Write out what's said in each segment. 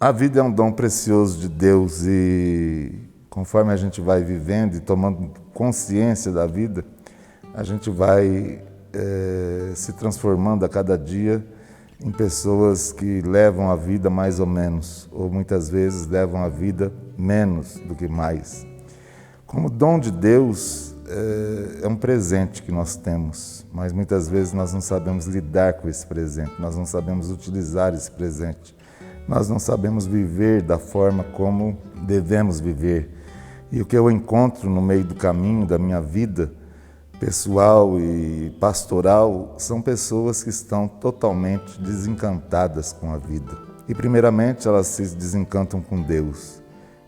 A vida é um dom precioso de Deus e conforme a gente vai vivendo e tomando consciência da vida, a gente vai se transformando a cada dia em pessoas que levam a vida mais ou menos, ou muitas vezes levam a vida menos do que mais. Como dom de Deus, é um presente que nós temos, mas muitas vezes nós não sabemos lidar com esse presente, nós não sabemos utilizar esse presente, nós não sabemos viver da forma como devemos viver. E o que eu encontro no meio do caminho da minha vida pessoal e pastoral são pessoas que estão totalmente desencantadas com a vida. E primeiramente elas se desencantam com Deus.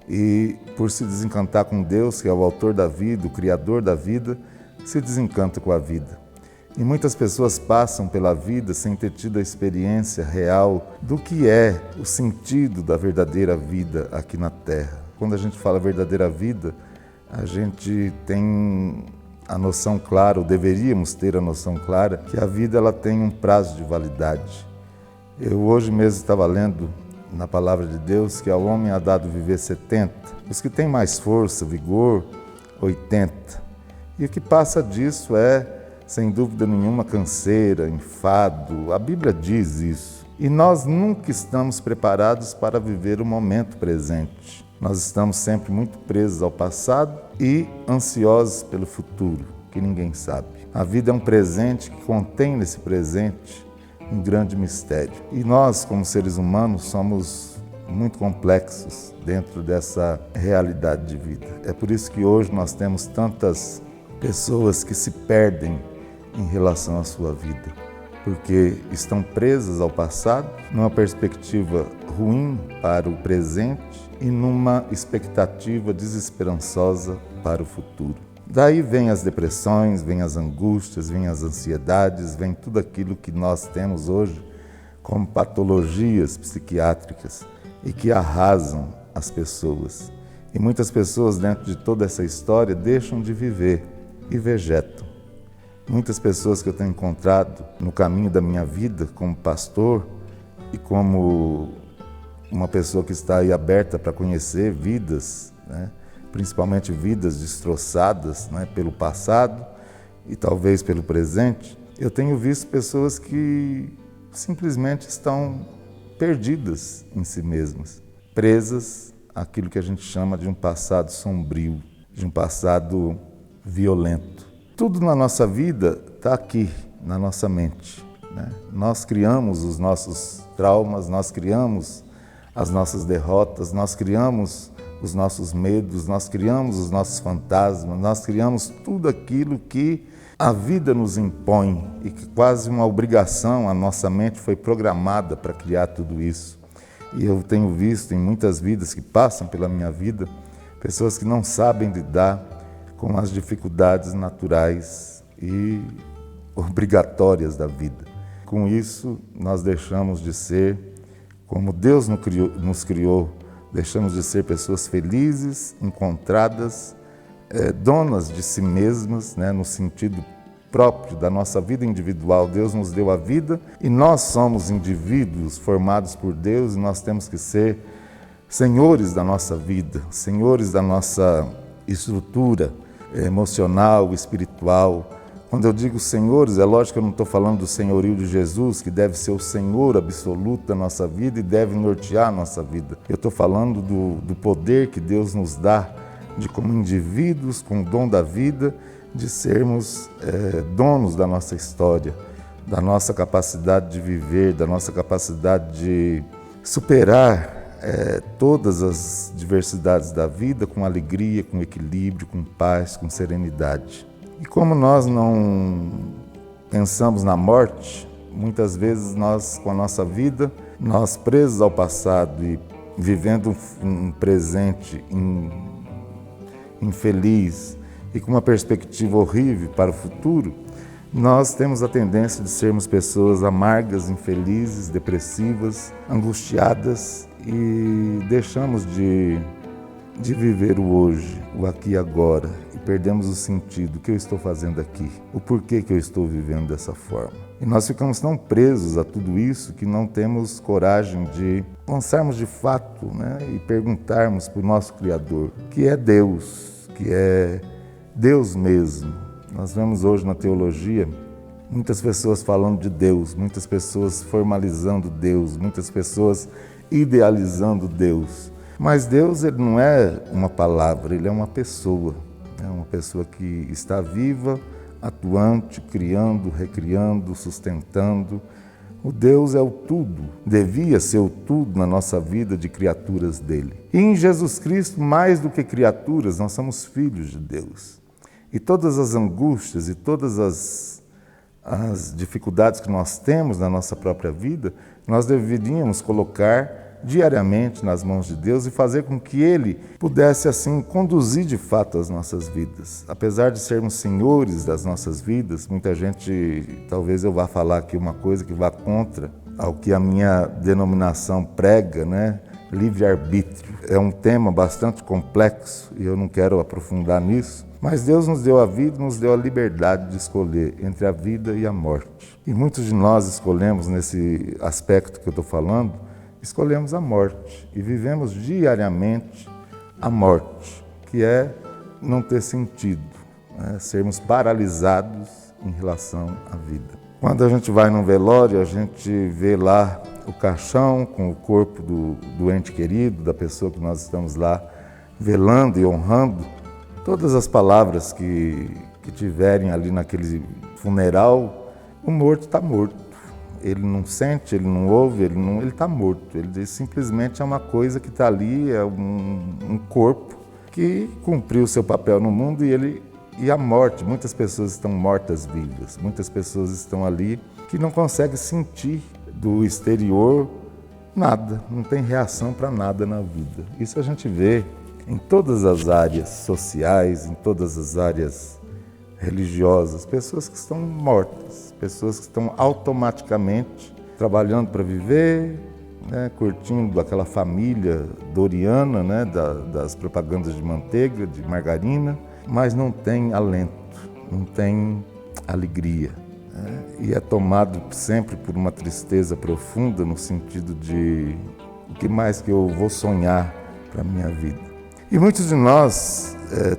E por se desencantar com Deus, que é o autor da vida, o criador da vida, se desencanta com a vida. E muitas pessoas passam pela vida sem ter tido a experiência real do que é o sentido da verdadeira vida aqui na Terra. Quando a gente fala verdadeira vida, a gente tem a noção clara, ou deveríamos ter a noção clara, que a vida ela tem um prazo de validade. Eu hoje mesmo estava lendo na palavra de Deus que ao homem é dado viver 70, os que têm mais força, vigor, 80. E o que passa disso é, sem dúvida nenhuma, canseira, enfado. A Bíblia diz isso. E nós nunca estamos preparados para viver o momento presente. Nós estamos sempre muito presos ao passado e ansiosos pelo futuro, que ninguém sabe. A vida é um presente que contém nesse presente um grande mistério. E nós, como seres humanos, somos muito complexos dentro dessa realidade de vida. É por isso que hoje nós temos tantas pessoas que se perdem em relação à sua vida, porque estão presas ao passado, numa perspectiva ruim para o presente e numa expectativa desesperançosa para o futuro. Daí vem as depressões, vem as angústias, vem as ansiedades, vem tudo aquilo que nós temos hoje como patologias psiquiátricas e que arrasam as pessoas. E muitas pessoas dentro de toda essa história deixam de viver e vegetam. Muitas pessoas que eu tenho encontrado no caminho da minha vida como pastor e como uma pessoa que está aí aberta para conhecer vidas, né? Principalmente vidas destroçadas, né? Pelo passado e talvez pelo presente, eu tenho visto pessoas que simplesmente estão perdidas em si mesmas, presas àquilo que a gente chama de um passado sombrio, de um passado violento. Tudo na nossa vida está aqui, na nossa mente, né? Nós criamos os nossos traumas, nós criamos as nossas derrotas, nós criamos os nossos medos, nós criamos os nossos fantasmas, nós criamos tudo aquilo que a vida nos impõe e que quase uma obrigação, a nossa mente foi programada para criar tudo isso. E eu tenho visto em muitas vidas que passam pela minha vida, pessoas que não sabem lidar com as dificuldades naturais e obrigatórias da vida. Com isso, nós deixamos de ser como Deus nos criou, deixamos de ser pessoas felizes, encontradas, donas de si mesmas, né, no sentido próprio da nossa vida individual. Deus nos deu a vida e nós somos indivíduos formados por Deus e nós temos que ser senhores da nossa vida, senhores da nossa estrutura emocional, espiritual. Quando eu digo senhores, é lógico que eu não estou falando do senhorio de Jesus, que deve ser o Senhor absoluto da nossa vida e deve nortear a nossa vida. Eu estou falando do poder que Deus nos dá de, como indivíduos com o dom da vida, de sermos donos da nossa história, da nossa capacidade de viver, da nossa capacidade de superar todas as diversidades da vida com alegria, com equilíbrio, com paz, com serenidade. E como nós não pensamos na morte, muitas vezes nós, com a nossa vida, nós presos ao passado e vivendo um presente infeliz e com uma perspectiva horrível para o futuro, nós temos a tendência de sermos pessoas amargas, infelizes, depressivas, angustiadas e deixamos de de viver o hoje, o aqui e agora, e perdemos o sentido, o que eu estou fazendo aqui, o porquê que eu estou vivendo dessa forma. E nós ficamos tão presos a tudo isso que não temos coragem de pensarmos de fato, né, e perguntarmos para o nosso Criador, que é Deus mesmo. Nós vemos hoje na teologia muitas pessoas falando de Deus, muitas pessoas formalizando Deus, muitas pessoas idealizando Deus. Mas Deus, ele não é uma palavra, ele é uma pessoa que está viva, atuante, criando, recriando, sustentando. O Deus é o tudo, devia ser o tudo na nossa vida de criaturas dele. E em Jesus Cristo, mais do que criaturas, nós somos filhos de Deus. E todas as angústias e todas as dificuldades que nós temos na nossa própria vida, nós deveríamos colocar diariamente nas mãos de Deus e fazer com que Ele pudesse, assim, conduzir de fato as nossas vidas. Apesar de sermos senhores das nossas vidas, muita gente, talvez eu vá falar aqui uma coisa que vá contra ao que a minha denominação prega, né? Livre-arbítrio. É um tema bastante complexo e eu não quero aprofundar nisso, mas Deus nos deu a vida, nos deu a liberdade de escolher entre a vida e a morte. E muitos de nós escolhemos, nesse aspecto que eu estou falando, escolhemos a morte e vivemos diariamente a morte, que é não ter sentido, né? Sermos paralisados em relação à vida. Quando a gente vai num velório, a gente vê lá o caixão com o corpo do ente querido, da pessoa que nós estamos lá velando e honrando. Todas as palavras que tiverem ali naquele funeral, o morto está morto. Ele não sente, ele não ouve, ele está morto. Ele simplesmente é uma coisa que está ali, é um corpo que cumpriu o seu papel no mundo e a morte. Muitas pessoas estão mortas-vivas, muitas pessoas estão ali que não conseguem sentir do exterior nada, não tem reação para nada na vida. Isso a gente vê em todas as áreas sociais, em todas as áreas religiosas, pessoas que estão mortas, pessoas que estão automaticamente trabalhando para viver, né, curtindo aquela família doriana, né, das propagandas de manteiga, de margarina, mas não tem alento, não tem alegria, né, e é tomado sempre por uma tristeza profunda no sentido de o que mais que eu vou sonhar para a minha vida. E muitos de nós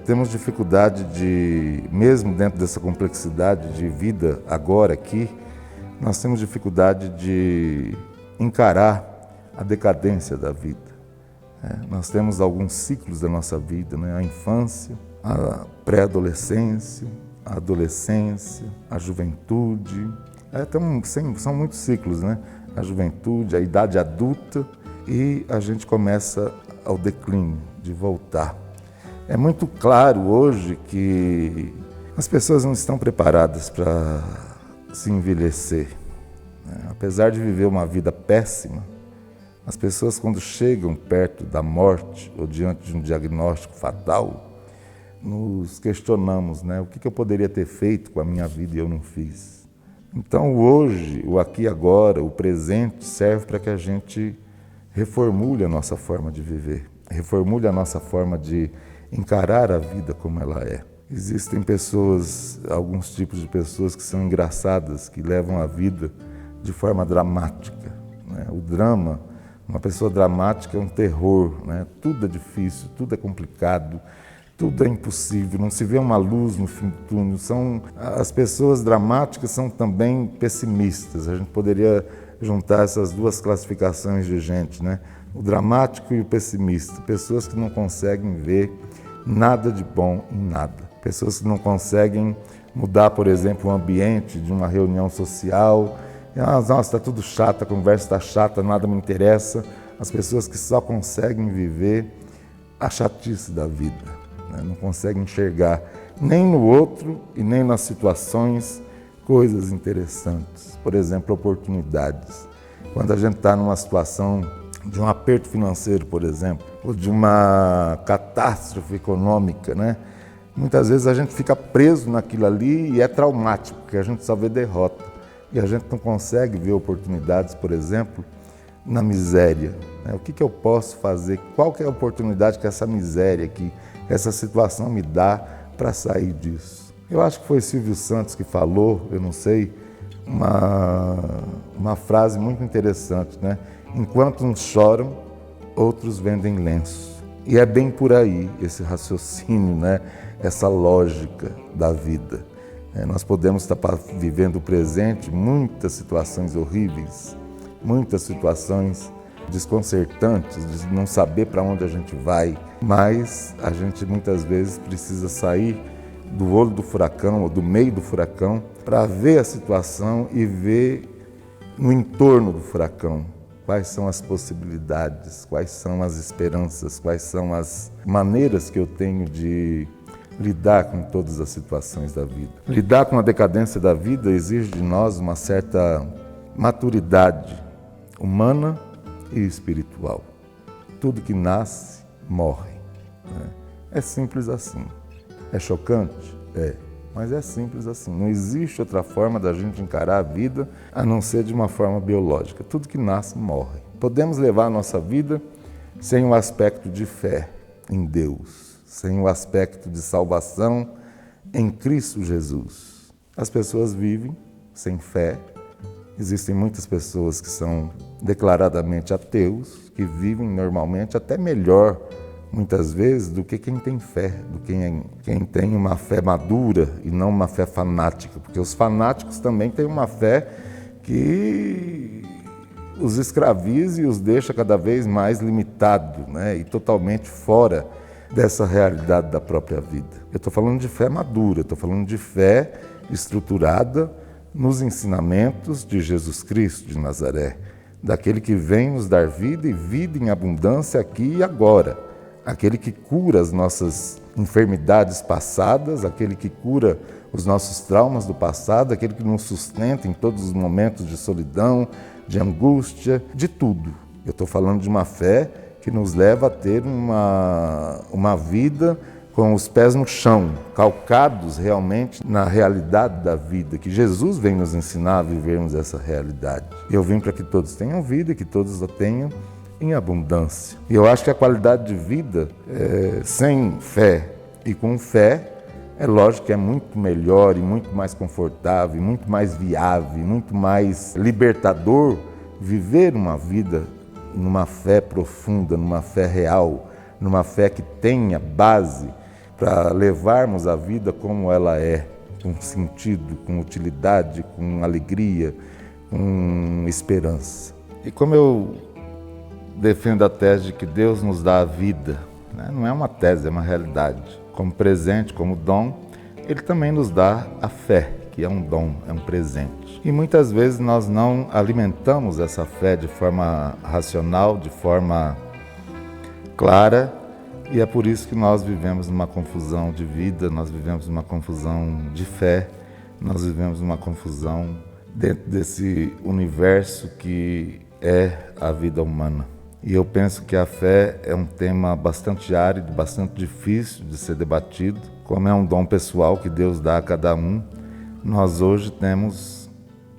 temos dificuldade de, mesmo dentro dessa complexidade de vida agora aqui, nós temos dificuldade de encarar a decadência da vida. Nós temos alguns ciclos da nossa vida, né? A infância, a pré-adolescência, a adolescência, a juventude. São muitos ciclos, né? A juventude, a idade adulta e a gente começa ao declínio, de voltar. É muito claro hoje que as pessoas não estão preparadas para se envelhecer, né? Apesar de viver uma vida péssima, as pessoas quando chegam perto da morte ou diante de um diagnóstico fatal, nos questionamos, né? O que eu poderia ter feito com a minha vida e eu não fiz? Então hoje, o aqui e agora, o presente serve para que a gente reformule a nossa forma de viver, reformule a nossa forma de encarar a vida como ela é. Existem pessoas, alguns tipos de pessoas que são engraçadas, que levam a vida de forma dramática, né? O drama, uma pessoa dramática é um terror, né? Tudo é difícil, tudo é complicado, tudo é impossível, não se vê uma luz no fim do túnel. As pessoas dramáticas são também pessimistas. A gente poderia juntar essas duas classificações de gente, né? O dramático e o pessimista. Pessoas que não conseguem ver nada de bom em nada. Pessoas que não conseguem mudar, por exemplo, o ambiente de uma reunião social. Nossa, está tudo chato, a conversa está chata, nada me interessa. As pessoas que só conseguem viver a chatice da vida, né? Não conseguem enxergar nem no outro e nem nas situações coisas interessantes. Por exemplo, oportunidades. Quando a gente está numa situação de um aperto financeiro, por exemplo, ou de uma catástrofe econômica, né? Muitas vezes a gente fica preso naquilo ali e é traumático, porque a gente só vê derrota. E a gente não consegue ver oportunidades, por exemplo, na miséria? O que eu posso fazer? Qual que é a oportunidade que essa miséria, que essa situação me dá para sair disso? Eu acho que foi Silvio Santos que falou, eu não sei, uma frase muito interessante, né? Enquanto uns choram, outros vendem lenço. E é bem por aí esse raciocínio, né? Essa lógica da vida. Nós podemos estar vivendo o presente, muitas situações horríveis, muitas situações desconcertantes, de não saber para onde a gente vai, mas a gente muitas vezes precisa sair do olho do furacão ou do meio do furacão para ver a situação e ver no entorno do furacão quais são as possibilidades, quais são as esperanças, quais são as maneiras que eu tenho de lidar com todas as situações da vida. Lidar com a decadência da vida exige de nós uma certa maturidade humana e espiritual. Tudo que nasce, morre. É simples assim. É chocante? É. Mas é simples assim. Não existe outra forma da gente encarar a vida a não ser de uma forma biológica. Tudo que nasce, morre. Podemos levar a nossa vida sem o aspecto de fé em Deus, sem o aspecto de salvação em Cristo Jesus. As pessoas vivem sem fé. Existem muitas pessoas que são declaradamente ateus, que vivem normalmente até melhor, muitas vezes, do que quem tem fé, do que quem tem uma fé madura e não uma fé fanática. Porque os fanáticos também têm uma fé que os escraviza e os deixa cada vez mais limitados, né? E totalmente fora dessa realidade da própria vida. Eu estou falando de fé madura, estou falando de fé estruturada nos ensinamentos de Jesus Cristo de Nazaré, daquele que vem nos dar vida e vida em abundância aqui e agora, aquele que cura as nossas enfermidades passadas, aquele que cura os nossos traumas do passado, aquele que nos sustenta em todos os momentos de solidão, de angústia, de tudo. Eu estou falando de uma fé que nos leva a ter uma vida com os pés no chão, calcados realmente na realidade da vida, que Jesus vem nos ensinar a vivermos essa realidade. Eu vim para que todos tenham vida e que todos a tenham em abundância. E eu acho que a qualidade de vida, sem fé e com fé, é lógico que é muito melhor e muito mais confortável, e muito mais viável, e muito mais libertador viver uma vida numa fé profunda, numa fé real, numa fé que tenha base para levarmos a vida como ela é, com sentido, com utilidade, com alegria, com esperança. E como eu defendo a tese de que Deus nos dá a vida, né? Não é uma tese, é uma realidade. Como presente, como dom, Ele também nos dá a fé, que é um dom, é um presente. E muitas vezes nós não alimentamos essa fé de forma racional, de forma clara, e é por isso que nós vivemos numa confusão de vida, nós vivemos numa confusão de fé, nós vivemos numa confusão dentro desse universo que é a vida humana. E eu penso que a fé é um tema bastante árido, bastante difícil de ser debatido. Como é um dom pessoal que Deus dá a cada um, nós hoje temos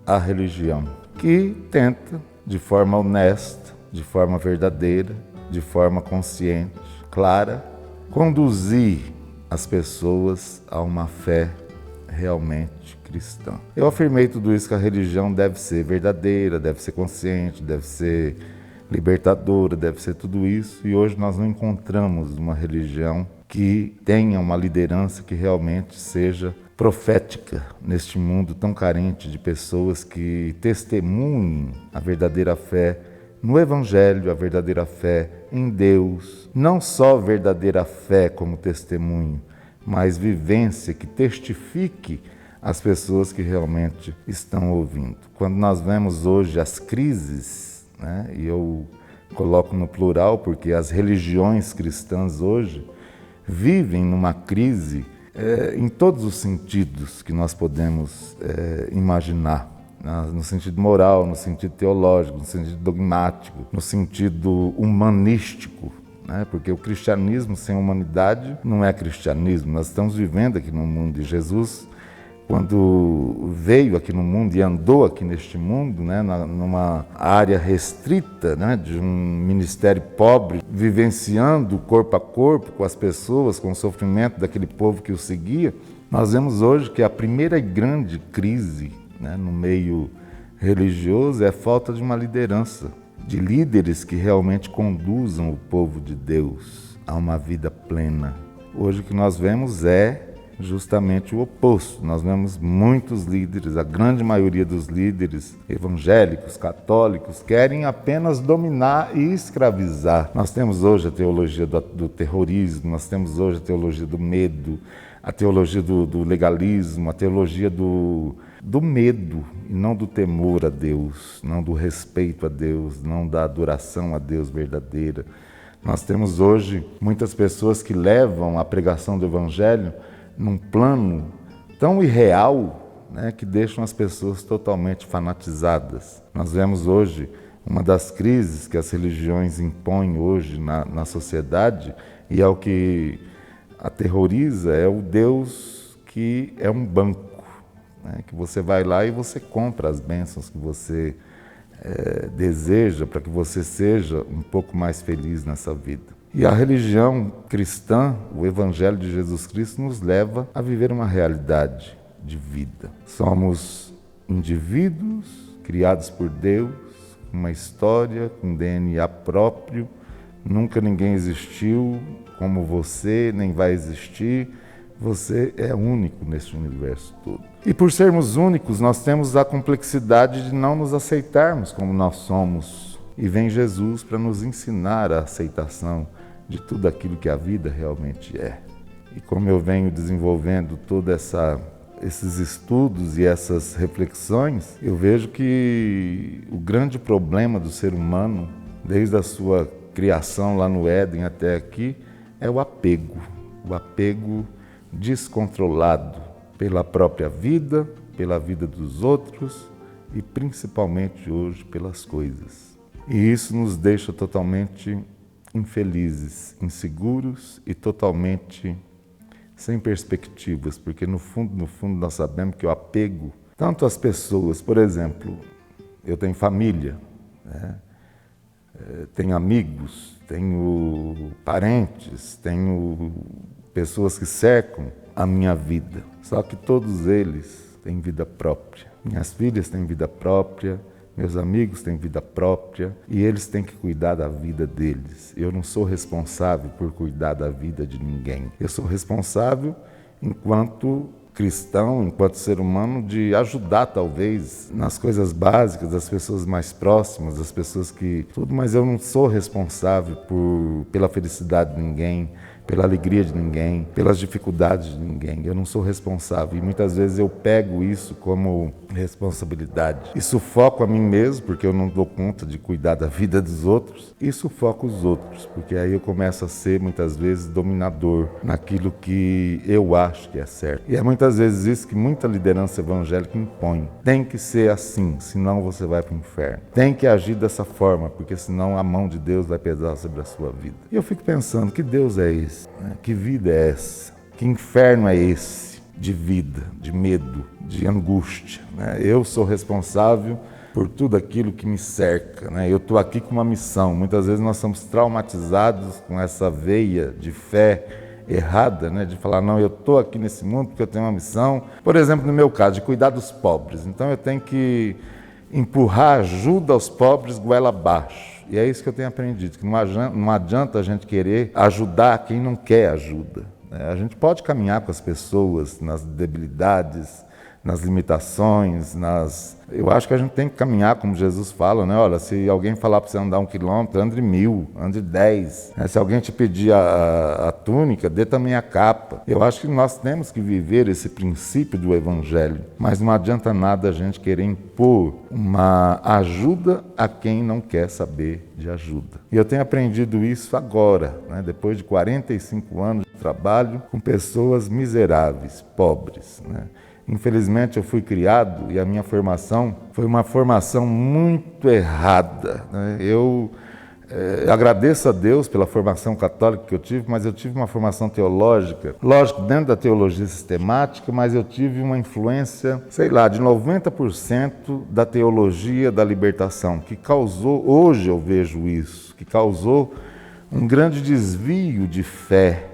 a religião, que tenta, de forma honesta, de forma verdadeira, de forma consciente, clara, conduzir as pessoas a uma fé realmente cristã. Eu afirmei tudo isso, que a religião deve ser verdadeira, deve ser consciente, deve ser libertadora, deve ser tudo isso, e hoje nós não encontramos uma religião que tenha uma liderança que realmente seja profética neste mundo tão carente de pessoas que testemunhem a verdadeira fé no Evangelho, a verdadeira fé em Deus, não só verdadeira fé como testemunho, mas vivência que testifique as pessoas que realmente estão ouvindo. Quando nós vemos hoje as crises, né, e eu coloco no plural porque as religiões cristãs hoje vivem numa crise em todos os sentidos que nós podemos imaginar, no sentido moral, no sentido teológico, no sentido dogmático, no sentido humanístico, né? Porque o cristianismo sem humanidade não é cristianismo. Nós estamos vivendo aqui no mundo de Jesus, quando veio aqui no mundo e andou aqui neste mundo, né, numa área restrita, né, de um ministério pobre, vivenciando corpo a corpo com as pessoas, com o sofrimento daquele povo que o seguia, nós vemos hoje que a primeira grande crise, né, no meio religioso é a falta de uma liderança, de líderes que realmente conduzam o povo de Deus a uma vida plena. Hoje o que nós vemos é justamente o oposto. Nós vemos muitos líderes, a grande maioria dos líderes evangélicos, católicos, querem apenas dominar e escravizar. Nós temos hoje a teologia do terrorismo, nós temos hoje a teologia do medo, a teologia do legalismo, a teologia do medo e não do temor a Deus, não do respeito a Deus, não da adoração a Deus verdadeira. Nós temos hoje muitas pessoas que levam a pregação do Evangelho num plano tão irreal, né, que deixam as pessoas totalmente fanatizadas. Nós vemos hoje uma das crises que as religiões impõem hoje na sociedade, e é o que aterroriza, é o Deus que é um banco, né, que você vai lá e você compra as bênçãos que você deseja para que você seja um pouco mais feliz nessa vida. E a religião cristã, o Evangelho de Jesus Cristo, nos leva a viver uma realidade de vida. Somos indivíduos criados por Deus, com uma história, com um DNA próprio. Nunca ninguém existiu como você, nem vai existir. Você é único neste universo todo. E por sermos únicos, nós temos a complexidade de não nos aceitarmos como nós somos. E vem Jesus para nos ensinar a aceitação de tudo aquilo que a vida realmente é. E como eu venho desenvolvendo todos esses estudos e essas reflexões, eu vejo que o grande problema do ser humano, desde a sua criação lá no Éden até aqui, é o apego descontrolado pela própria vida, pela vida dos outros e principalmente hoje pelas coisas. E isso nos deixa totalmente infelizes, inseguros e totalmente sem perspectivas, porque no fundo nós sabemos que o apego, tanto às pessoas, por exemplo, eu tenho família, né? Tenho amigos, tenho parentes, tenho pessoas que cercam a minha vida, só que todos eles têm vida própria. Minhas filhas têm vida própria, meus amigos têm vida própria e eles têm que cuidar da vida deles. Eu não sou responsável por cuidar da vida de ninguém. Eu sou responsável, enquanto cristão, enquanto ser humano, de ajudar talvez nas coisas básicas das pessoas mais próximas, das pessoas que tudo, mas eu não sou responsável pela felicidade de ninguém, pela alegria de ninguém, pelas dificuldades de ninguém. Eu não sou responsável e muitas vezes eu pego isso como responsabilidade e sufoco a mim mesmo, porque eu não dou conta de cuidar da vida dos outros, e sufoco os outros, porque aí eu começo a ser muitas vezes dominador naquilo que eu acho que é certo. E é muitas vezes isso que muita liderança evangélica impõe. Tem que ser assim, senão você vai para o inferno. Tem que agir dessa forma, porque senão a mão de Deus vai pesar sobre a sua vida. E eu fico pensando, que Deus é esse? Que vida é essa? Que inferno é esse de vida, de medo, de angústia? Eu sou responsável por tudo aquilo que me cerca. Eu estou aqui com uma missão. Muitas vezes nós somos traumatizados com essa veia de fé errada, de falar, não, eu estou aqui nesse mundo porque eu tenho uma missão. Por exemplo, no meu caso, de cuidar dos pobres. Então eu tenho que empurrar ajuda aos pobres goela abaixo. E é isso que eu tenho aprendido, que não adianta a gente querer ajudar quem não quer ajuda. A gente pode caminhar com as pessoas nas debilidades, nas limitações, Eu acho que a gente tem que caminhar, como Jesus fala, Olha, se alguém falar para você andar 1 quilômetro, ande 1000, ande 10. Se alguém te pedir a túnica, dê também a capa. Eu acho que nós temos que viver esse princípio do Evangelho, mas não adianta nada a gente querer impor uma ajuda a quem não quer saber de ajuda. E eu tenho aprendido isso agora, depois de 45 anos de trabalho com pessoas miseráveis, pobres, Infelizmente eu fui criado e a minha formação foi uma formação muito errada. Eu Agradeço a Deus pela formação católica que eu tive, mas eu tive uma formação teológica, lógico, dentro da teologia sistemática, mas eu tive uma influência, sei lá, de 90% da teologia da libertação, que causou, hoje eu vejo isso, que causou um grande desvio de fé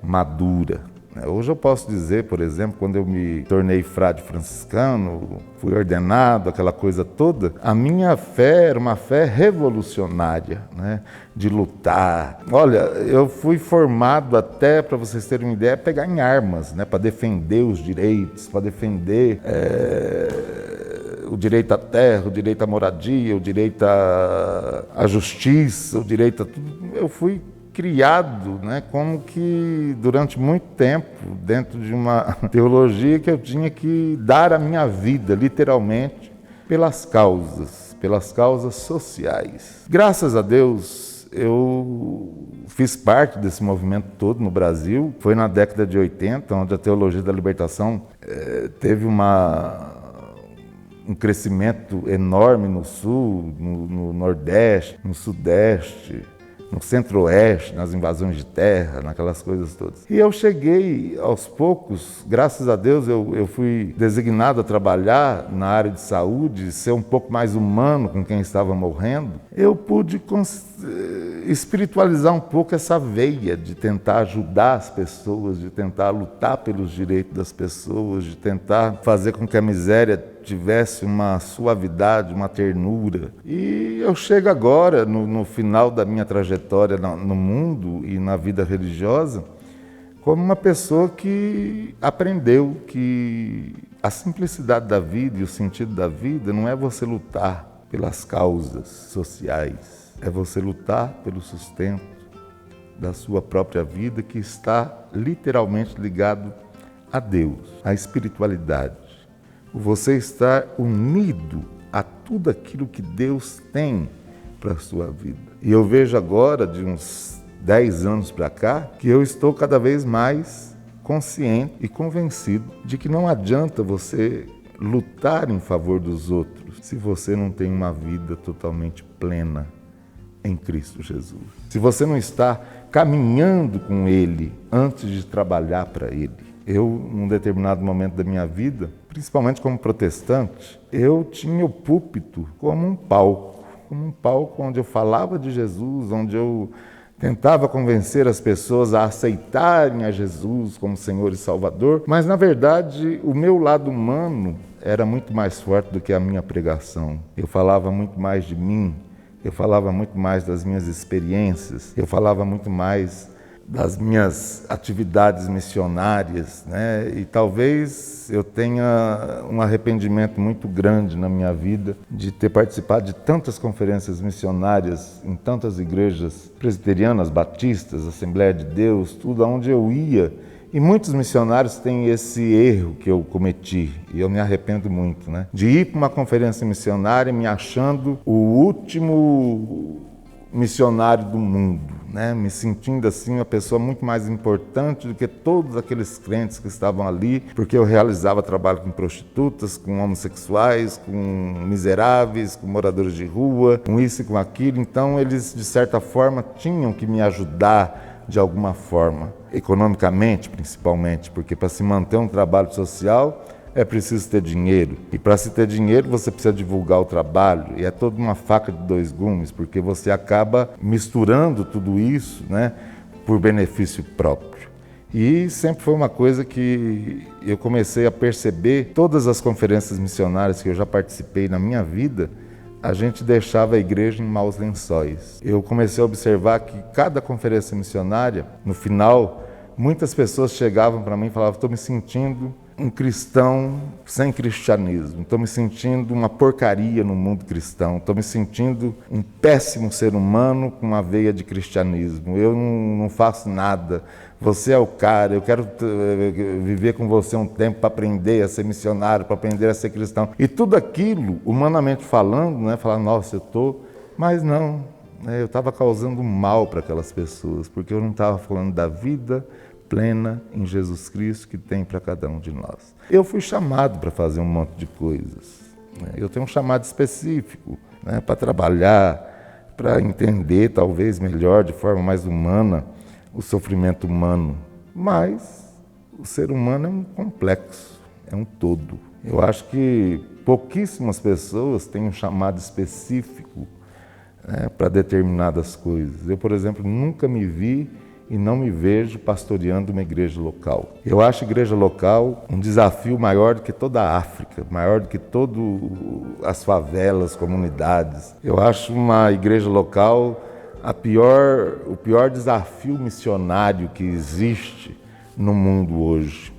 madura. Hoje eu posso dizer, por exemplo, quando eu me tornei frade franciscano, fui ordenado, aquela coisa toda, a minha fé era uma fé revolucionária, né? De lutar. Olha, eu fui formado até, para vocês terem uma ideia, pegar em armas, né? Para defender os direitos, para defender o direito à terra, o direito à moradia, o direito à justiça, o direito a tudo. Eu fui criado, né, como que durante muito tempo, dentro de uma teologia que eu tinha que dar a minha vida, literalmente, pelas causas sociais. Graças a Deus, eu fiz parte desse movimento todo no Brasil. Foi na década de 80, onde a teologia da libertação teve um crescimento enorme no Sul, no Nordeste, no Sudeste, no Centro-Oeste, nas invasões de terra, naquelas coisas todas. E eu cheguei, aos poucos, graças a Deus, eu fui designado a trabalhar na área de saúde, ser um pouco mais humano com quem estava morrendo. Eu pude espiritualizar um pouco essa veia de tentar ajudar as pessoas, de tentar lutar pelos direitos das pessoas, de tentar fazer com que a miséria tivesse uma suavidade, uma ternura. E eu chego agora, no final da minha trajetória no mundo e na vida religiosa, como uma pessoa que aprendeu que a simplicidade da vida e o sentido da vida não é você lutar pelas causas sociais, é você lutar pelo sustento da sua própria vida, que está literalmente ligado a Deus, à espiritualidade. Você está unido a tudo aquilo que Deus tem para a sua vida. E eu vejo agora, de uns 10 anos para cá, que eu estou cada vez mais consciente e convencido de que não adianta você lutar em favor dos outros se você não tem uma vida totalmente plena em Cristo Jesus. Se você não está caminhando com Ele antes de trabalhar para Ele. Eu, num determinado momento da minha vida, principalmente como protestante, eu tinha o púlpito como um palco onde eu falava de Jesus, onde eu tentava convencer as pessoas a aceitarem a Jesus como Senhor e Salvador, mas, na verdade, o meu lado humano era muito mais forte do que a minha pregação. Eu falava muito mais de mim, eu falava muito mais das minhas experiências, eu falava muito mais das minhas atividades missionárias, né? E talvez eu tenha um arrependimento muito grande na minha vida de ter participado de tantas conferências missionárias em tantas igrejas presbiterianas, batistas, Assembleia de Deus, tudo onde eu ia. E muitos missionários têm esse erro que eu cometi, e eu me arrependo muito, né? De ir para uma conferência missionária me achando o último missionário do mundo, né? Me sentindo assim uma pessoa muito mais importante do que todos aqueles crentes que estavam ali, porque eu realizava trabalho com prostitutas, com homossexuais, com miseráveis, com moradores de rua, com isso e com aquilo. Então eles, de certa forma, tinham que me ajudar de alguma forma, economicamente principalmente, porque para se manter um trabalho social é preciso ter dinheiro. E para se ter dinheiro, você precisa divulgar o trabalho. E é toda uma faca de dois gumes, porque você acaba misturando tudo isso, né, por benefício próprio. E sempre foi uma coisa que eu comecei a perceber. Todas as conferências missionárias que eu já participei na minha vida, a gente deixava a igreja em maus lençóis. Eu comecei a observar que cada conferência missionária, no final, muitas pessoas chegavam para mim e falavam: estou me sentindo um cristão sem cristianismo, estou me sentindo uma porcaria no mundo cristão, estou me sentindo um péssimo ser humano com uma veia de cristianismo, eu não faço nada, você é o cara, eu quero viver com você um tempo para aprender a ser missionário, para aprender a ser cristão. E tudo aquilo, humanamente falando, né, falar, nossa, eu estou... Mas não, né, eu estava causando mal para aquelas pessoas, porque eu não estava falando da vida plena em Jesus Cristo que tem para cada um de nós. Eu fui chamado para fazer um monte de coisas, né? Eu tenho um chamado específico, né, para trabalhar para entender talvez melhor, de forma mais humana, o sofrimento humano. Mas o ser humano é um complexo, é um todo. Eu acho que pouquíssimas pessoas têm um chamado específico, né, para determinadas coisas. Eu, por exemplo, nunca me vi e não me vejo pastoreando uma igreja local. Eu acho a igreja local um desafio maior do que toda a África, maior do que todas as favelas, comunidades. Eu acho uma igreja local o pior desafio missionário que existe no mundo hoje.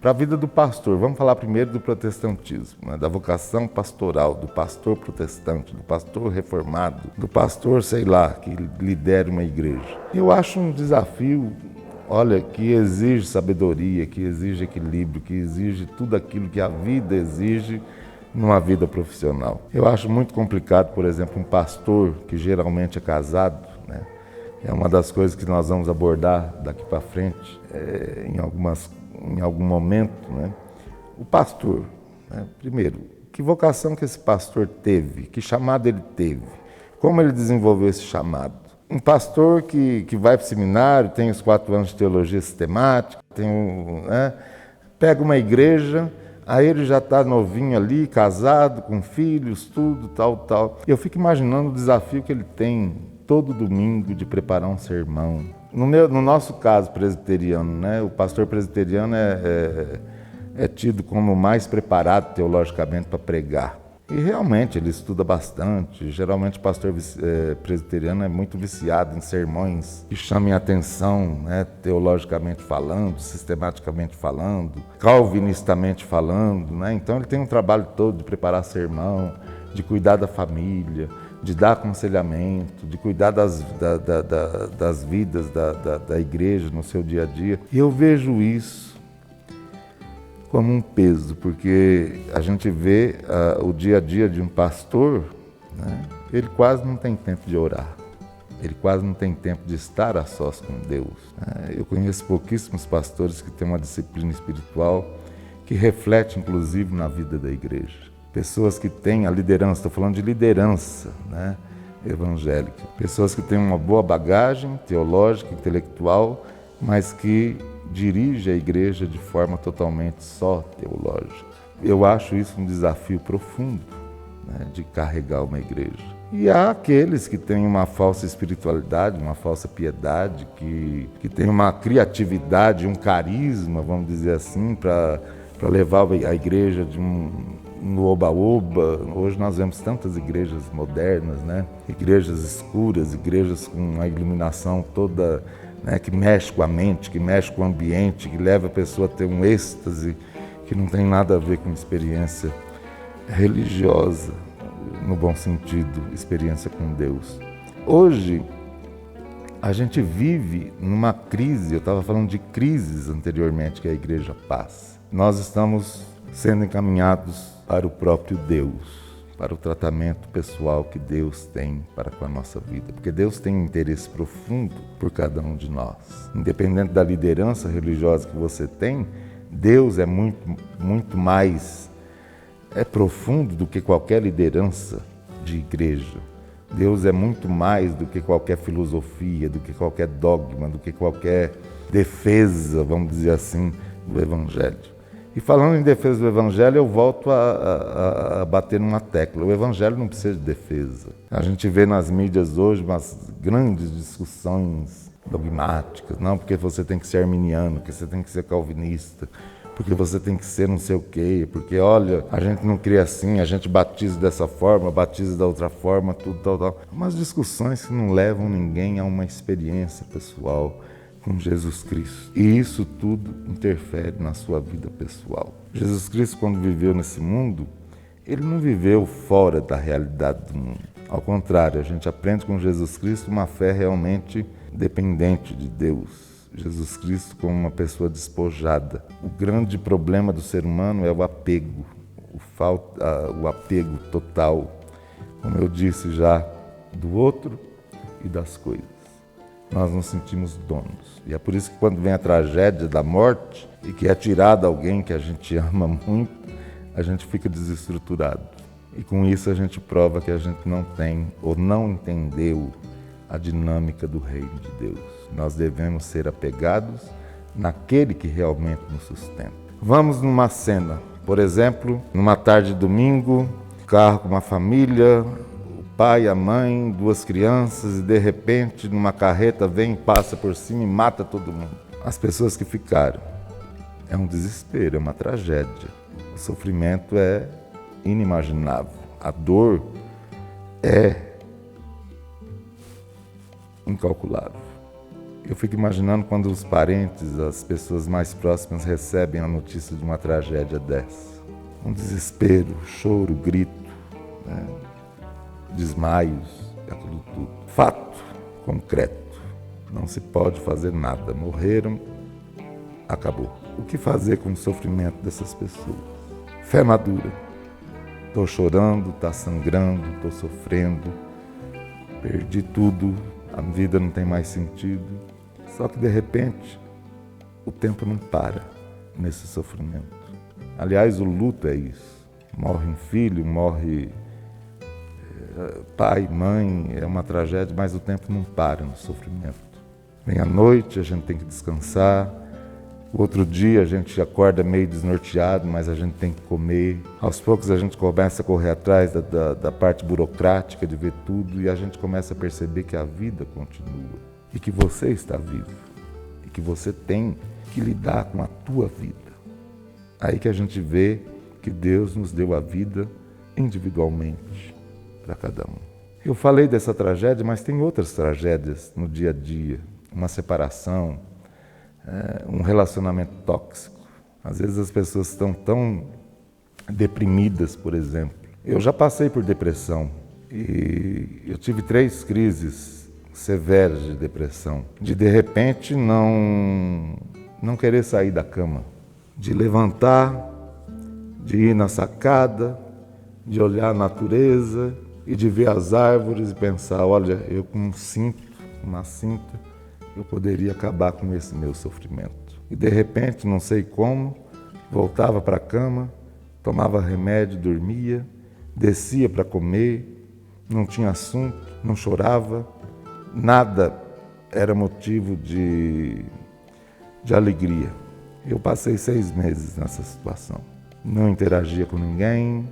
Para a vida do pastor, vamos falar primeiro do protestantismo, né? Da vocação pastoral, do pastor protestante, do pastor reformado, do pastor, sei lá, que lidera uma igreja. Eu acho um desafio, olha, que exige sabedoria, que exige equilíbrio, que exige tudo aquilo que a vida exige numa vida profissional. Eu acho muito complicado, por exemplo, um pastor que geralmente é casado, né? É uma das coisas que nós vamos abordar daqui para frente, em algum momento, né? O pastor, né? Primeiro, que vocação que esse pastor teve, que chamado ele teve, como ele desenvolveu esse chamado. Um pastor que vai para o seminário, tem os 4 anos de teologia sistemática, pega uma igreja, aí ele já está novinho ali, casado, com filhos, tudo, tal. Eu fico imaginando o desafio que ele tem todo domingo de preparar um sermão. No nosso caso presbiteriano, né, o pastor presbiteriano é tido como o mais preparado teologicamente para pregar. E realmente ele estuda bastante. Geralmente o pastor presbiteriano é muito viciado em sermões que chamem a atenção, né, teologicamente falando, sistematicamente falando, calvinistamente falando, né? Então ele tem um trabalho todo de preparar sermão, de cuidar da família, de dar aconselhamento, de cuidar das vidas da igreja no seu dia a dia. E eu vejo isso como um peso, porque a gente vê o dia a dia de um pastor, né? Ele quase não tem tempo de orar, ele quase não tem tempo de estar a sós com Deus. Eu conheço pouquíssimos pastores que têm uma disciplina espiritual que reflete, inclusive, na vida da igreja. Pessoas que têm a liderança, estou falando de liderança, né, evangélica. Pessoas que têm uma boa bagagem teológica, intelectual, mas que dirigem a igreja de forma totalmente só teológica. Eu acho isso um desafio profundo, né, de carregar uma igreja. E há aqueles que têm uma falsa espiritualidade, uma falsa piedade, que têm uma criatividade, um carisma, vamos dizer assim, para levar a igreja no oba-oba. Hoje nós vemos tantas igrejas modernas, né? Igrejas escuras, igrejas com a iluminação toda, né, que mexe com a mente, que mexe com o ambiente, que leva a pessoa a ter um êxtase que não tem nada a ver com experiência religiosa, no bom sentido, experiência com Deus. Hoje, a gente vive numa crise, eu estava falando de crises anteriormente que a igreja passa. Nós estamos sendo encaminhados para o próprio Deus, para o tratamento pessoal que Deus tem para com a nossa vida. Porque Deus tem um interesse profundo por cada um de nós. Independente da liderança religiosa que você tem, Deus é muito mais profundo do que qualquer liderança de igreja. Deus é muito mais do que qualquer filosofia, do que qualquer dogma, do que qualquer defesa, vamos dizer assim, do Evangelho. E falando em defesa do Evangelho, eu volto a bater numa tecla. O Evangelho não precisa de defesa. A gente vê nas mídias hoje umas grandes discussões dogmáticas. Não, porque você tem que ser arminiano, porque você tem que ser calvinista, porque você tem que ser não sei o quê, porque, olha, a gente não cria assim, a gente batiza dessa forma, batiza da outra forma, tudo, tal. Umas discussões que não levam ninguém a uma experiência pessoal com Jesus Cristo. E isso tudo interfere na sua vida pessoal. Jesus Cristo, quando viveu nesse mundo, ele não viveu fora da realidade do mundo. Ao contrário, a gente aprende com Jesus Cristo uma fé realmente dependente de Deus. Jesus Cristo como uma pessoa despojada. O grande problema do ser humano é o apego, o apego total, como eu disse já, do outro e das coisas. Nós nos sentimos donos. E é por isso que quando vem a tragédia da morte e que é tirado alguém que a gente ama muito, a gente fica desestruturado. E com isso a gente prova que a gente não tem ou não entendeu a dinâmica do reino de Deus. Nós devemos ser apegados naquele que realmente nos sustenta. Vamos numa cena, por exemplo, numa tarde de domingo, carro com uma família, o pai, a mãe, 2 crianças, e de repente numa carreta vem, passa por cima e mata todo mundo. As pessoas que ficaram. É um desespero, é uma tragédia. O sofrimento é inimaginável. A dor é incalculável. Eu fico imaginando quando os parentes, as pessoas mais próximas recebem a notícia de uma tragédia dessa. Um desespero, choro, grito, né? Desmaios, aquilo tudo. Fato concreto. Não se pode fazer nada. Morreram, acabou. O que fazer com o sofrimento dessas pessoas? Fé madura. Estou chorando, está sangrando, estou sofrendo, perdi tudo, a vida não tem mais sentido. Só que de repente o tempo não para nesse sofrimento. Aliás, o luto é isso. Morre um filho, morre pai, mãe, é uma tragédia, mas o tempo não para no sofrimento. Vem a noite, a gente tem que descansar. O outro dia a gente acorda meio desnorteado, mas a gente tem que comer. Aos poucos a gente começa a correr atrás da parte burocrática, de ver tudo, e a gente começa a perceber que a vida continua. E que você está vivo. E que você tem que lidar com a tua vida. Aí que a gente vê que Deus nos deu a vida individualmente para cada um. Eu falei dessa tragédia, mas tem outras tragédias no dia a dia. Uma separação, um relacionamento tóxico. Às vezes as pessoas estão tão deprimidas, por exemplo. Eu já passei por depressão e eu tive 3 crises severas de depressão. De repente não querer sair da cama, de levantar, de ir na sacada, de olhar a natureza e de ver as árvores e pensar, olha, eu com uma cinta, eu poderia acabar com esse meu sofrimento. E de repente, não sei como, voltava para a cama, tomava remédio, dormia, descia para comer, não tinha assunto, não chorava, nada era motivo de alegria. Eu passei 6 meses nessa situação. Não interagia com ninguém,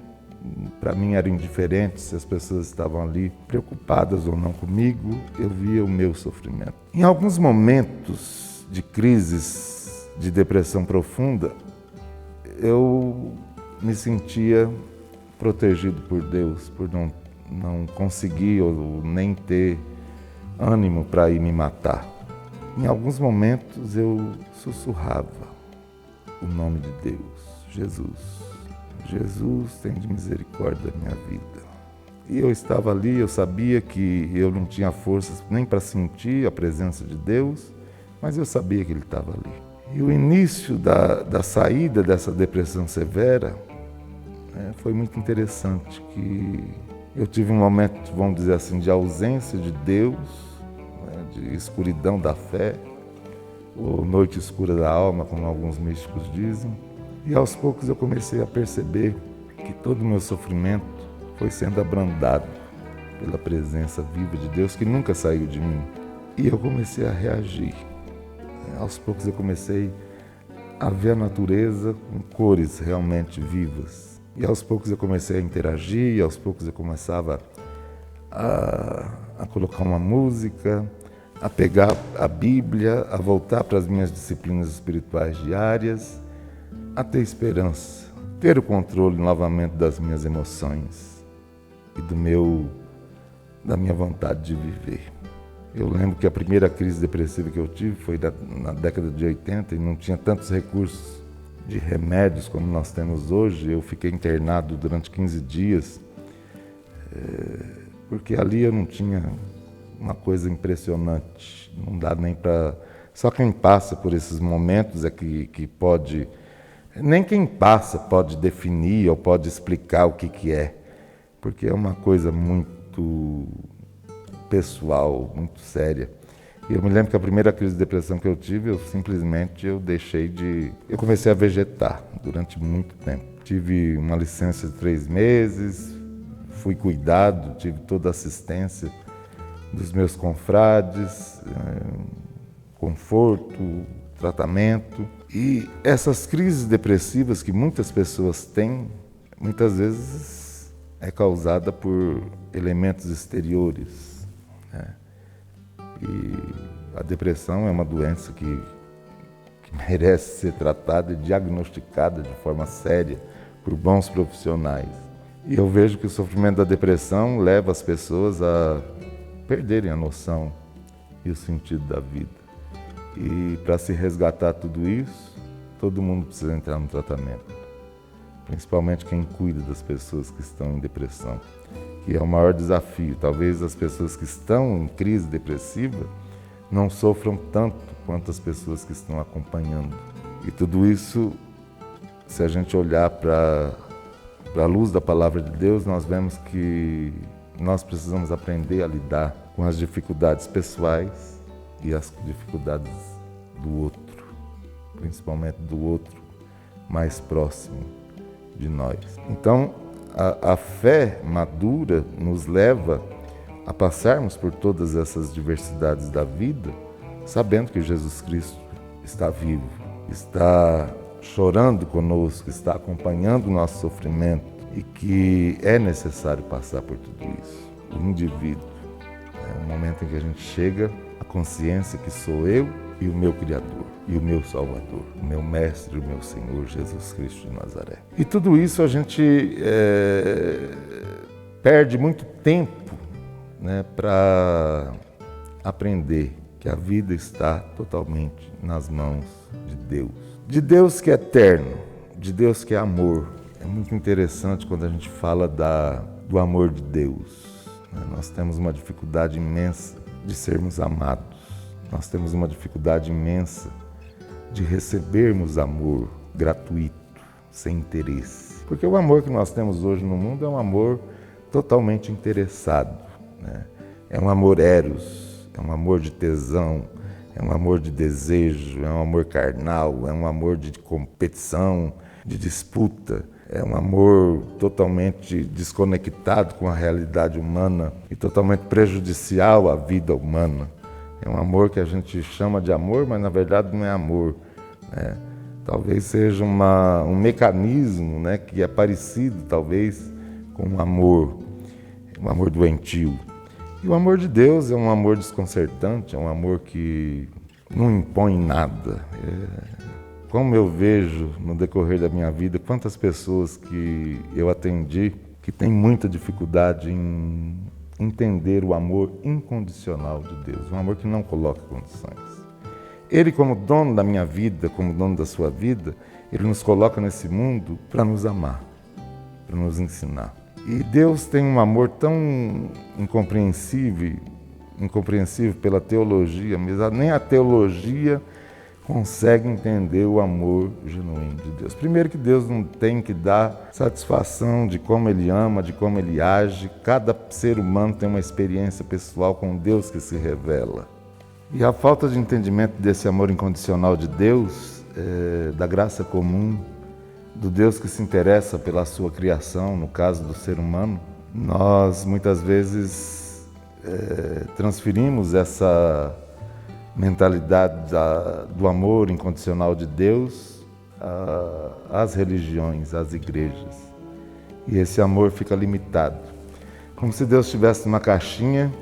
para mim era indiferente se as pessoas estavam ali preocupadas ou não comigo, eu via o meu sofrimento. Em alguns momentos de crises, de depressão profunda, eu me sentia protegido por Deus, por não conseguir ou nem ter ânimo para ir me matar. Em alguns momentos eu sussurrava o nome de Deus, Jesus. Jesus, tem de misericórdia da minha vida. E eu estava ali, eu sabia que eu não tinha forças nem para sentir a presença de Deus, mas eu sabia que Ele estava ali. E o início da saída dessa depressão severa foi muito interessante, que eu tive um momento, vamos dizer assim, de ausência de Deus, de escuridão da fé, ou noite escura da alma, como alguns místicos dizem. E aos poucos eu comecei a perceber que todo o meu sofrimento foi sendo abrandado pela presença viva de Deus, que nunca saiu de mim. E eu comecei a reagir. Aos poucos eu comecei a ver a natureza com cores realmente vivas. E aos poucos eu comecei a interagir, e aos poucos eu começava a colocar uma música, a pegar a Bíblia, a voltar para as minhas disciplinas espirituais diárias, a ter esperança, ter o controle novamente das minhas emoções e da minha vontade de viver. Eu lembro que a primeira crise depressiva que eu tive foi na década de 80 e não tinha tantos recursos de remédios como nós temos hoje. Eu fiquei internado durante 15 dias, porque ali eu não tinha uma coisa impressionante. Não dá nem para... Só quem passa por esses momentos é que pode... Nem quem passa pode definir ou pode explicar o que é, porque é uma coisa muito pessoal, muito séria. E eu me lembro que a primeira crise de depressão que eu tive, eu comecei a vegetar durante muito tempo. Tive uma licença de 3 meses, fui cuidado, tive toda a assistência dos meus confrades, conforto, tratamento. E essas crises depressivas que muitas pessoas têm, muitas vezes é causada por elementos exteriores, né? E a depressão é uma doença que merece ser tratada e diagnosticada de forma séria por bons profissionais. E eu vejo que o sofrimento da depressão leva as pessoas a perderem a noção e o sentido da vida. E para se resgatar tudo isso, todo mundo precisa entrar no tratamento. Principalmente quem cuida das pessoas que estão em depressão, que é o maior desafio. Talvez as pessoas que estão em crise depressiva não sofram tanto quanto as pessoas que estão acompanhando. E tudo isso, se a gente olhar para a luz da palavra de Deus, nós vemos que nós precisamos aprender a lidar com as dificuldades pessoais e as dificuldades do outro, principalmente do outro mais próximo de nós. Então, a fé madura nos leva a passarmos por todas essas diversidades da vida, sabendo que Jesus Cristo está vivo, está chorando conosco, está acompanhando o nosso sofrimento e que é necessário passar por tudo isso. O indivíduo é um momento em que a gente chega à consciência que sou eu e o meu Criador, e o meu Salvador, o meu Mestre, o meu Senhor, Jesus Cristo de Nazaré. E tudo isso a gente perde muito tempo, né, para aprender que a vida está totalmente nas mãos de Deus. De Deus que é eterno, de Deus que é amor. É muito interessante quando a gente fala do amor de Deus, né? Nós temos uma dificuldade imensa de sermos amados. Nós temos uma dificuldade imensa de recebermos amor gratuito, sem interesse. Porque o amor que nós temos hoje no mundo é um amor totalmente interessado, né? É um amor eros, é um amor de tesão, é um amor de desejo, é um amor carnal, é um amor de competição, de disputa. É um amor totalmente desconectado com a realidade humana e totalmente prejudicial à vida humana. É um amor que a gente chama de amor, mas na verdade não é amor, né? Talvez seja um mecanismo, né, que é parecido, talvez, com um amor doentio. E o amor de Deus é um amor desconcertante, é um amor que não impõe nada. Como eu vejo no decorrer da minha vida, quantas pessoas que eu atendi que têm muita dificuldade em entender o amor incondicional de Deus, um amor que não coloca condições. Ele, como dono da minha vida, como dono da sua vida, ele nos coloca nesse mundo para nos amar, para nos ensinar. E Deus tem um amor tão incompreensível pela teologia, mas nem a teologia consegue entender o amor genuíno de Deus. Primeiro que Deus não tem que dar satisfação de como Ele ama, de como Ele age. Cada ser humano tem uma experiência pessoal com Deus que se revela. E a falta de entendimento desse amor incondicional de Deus, da graça comum, do Deus que se interessa pela sua criação, no caso do ser humano, nós muitas vezes transferimos essa mentalidade do amor incondicional de Deus às religiões, às igrejas. E esse amor fica limitado. Como se Deus estivesse numa caixinha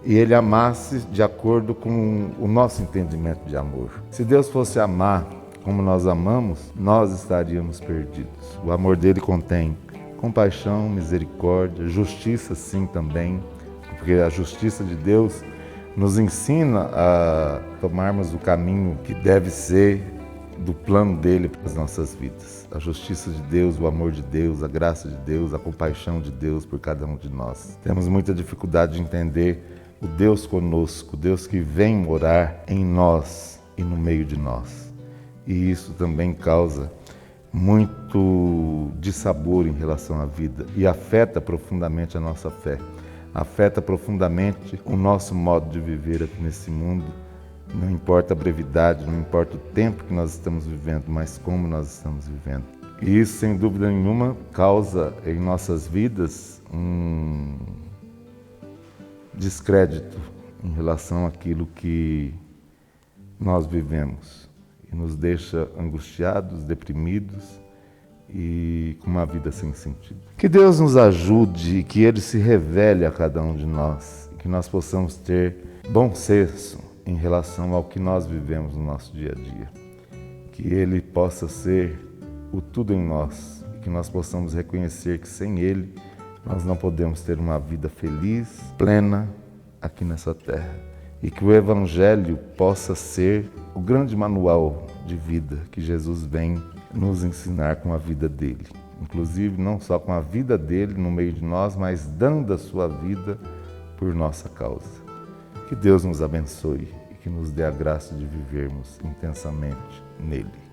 e Ele amasse de acordo com o nosso entendimento de amor. Se Deus fosse amar como nós amamos, nós estaríamos perdidos. O amor dele contém compaixão, misericórdia, justiça sim também, porque a justiça de Deus nos ensina a tomarmos o caminho que deve ser do plano dele para as nossas vidas. A justiça de Deus, o amor de Deus, a graça de Deus, a compaixão de Deus por cada um de nós. Temos muita dificuldade de entender o Deus conosco, o Deus que vem morar em nós e no meio de nós. E isso também causa muito dissabor em relação à vida e afeta profundamente a nossa fé. Afeta profundamente o nosso modo de viver aqui nesse mundo. Não importa a brevidade, não importa o tempo que nós estamos vivendo, mas como nós estamos vivendo. E isso, sem dúvida nenhuma, causa em nossas vidas um descrédito em relação àquilo que nós vivemos e nos deixa angustiados, deprimidos e com uma vida sem sentido. Que Deus nos ajude, que Ele se revele a cada um de nós, que nós possamos ter bom senso em relação ao que nós vivemos no nosso dia a dia. Que Ele possa ser o tudo em nós, e que nós possamos reconhecer que sem Ele nós não podemos ter uma vida feliz, plena aqui nessa terra. E que o Evangelho possa ser o grande manual de vida que Jesus vem nos ensinar com a vida dele. Inclusive, não só com a vida dele no meio de nós, mas dando a sua vida por nossa causa. Que Deus nos abençoe e que nos dê a graça de vivermos intensamente nele.